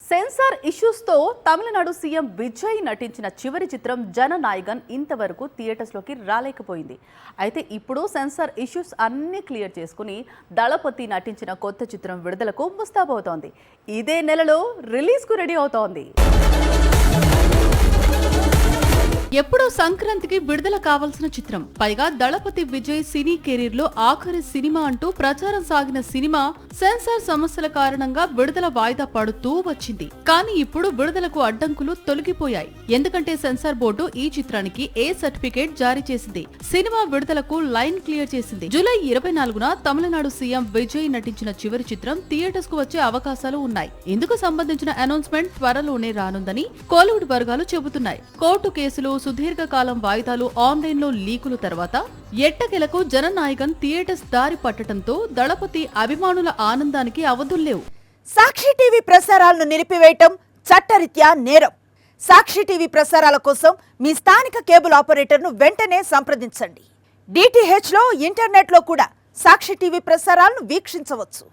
Censor ఇష్యూస్తో Tamil Nadu CM Vijay నటించిన చివరి చిత్రం జననాయగన్ ఇంతవరకు థియేటర్స్లోకి రాలేకపోయింది. అయితే ఇప్పుడు సెన్సార్ ఇష్యూస్ అన్నీ క్లియర్ చేసుకుని దళపతి నటించిన కొత్త చిత్రం విడుదలకు ముస్తాబవుతోంది. ఇదే నెలలో రిలీజ్కు రెడీ అవుతోంది. ఎప్పుడో సంక్రాంతికి విడుదల కావాల్సిన చిత్రం, పైగా దళపతి విజయ్ సినీ కెరీర్ లో ఆఖరి సినిమా అంటూ ప్రచారం సాగిన సినిమా సెన్సార్ సమస్యల కారణంగా విడుదల వాయిదా పడుతూ వచ్చింది. కానీ ఇప్పుడు విడుదలకు అడ్డంకులు తొలగిపోయాయి. ఎందుకంటే సెన్సార్ బోర్డు ఈ చిత్రానికి ఏ సర్టిఫికేట్ జారీ చేసింది. సినిమా విడుదలకు లైన్ క్లియర్ చేసింది. జూలై 24న తమిళనాడు సీఎం విజయ్ నటించిన చివరి చిత్రం థియేటర్స్ కు వచ్చే అవకాశాలు ఉన్నాయి. ఇందుకు సంబంధించిన అనౌన్స్మెంట్ త్వరలోనే రానుందని కోలీవుడ్ వర్గాలు చెబుతున్నాయి. కోర్టు కేసులు, సుదీర్ఘకాలం వాయిదాలు, ఆన్లైన్ లో లీకుల తర్వాత ఎట్టకెలకు జననాయగన్ థియేటర్స్ దారి పట్టడంతో దళపతి అభిమానుల ఆనందానికి అవధుల్లేవు. సాక్షి టీవీ ప్రసారాలను నిలిపివేయటం చట్టరీత్యా నేరం. సాక్షి టీవీ ప్రసారాల కోసం మీ స్థానిక కేబుల్ ఆపరేటర్ను వెంటనే సంప్రదించండి. డిటిహెచ్ లో, ఇంటర్నెట్ లో కూడా సాక్షి టీవీ ప్రసారాలను వీక్షించవచ్చు.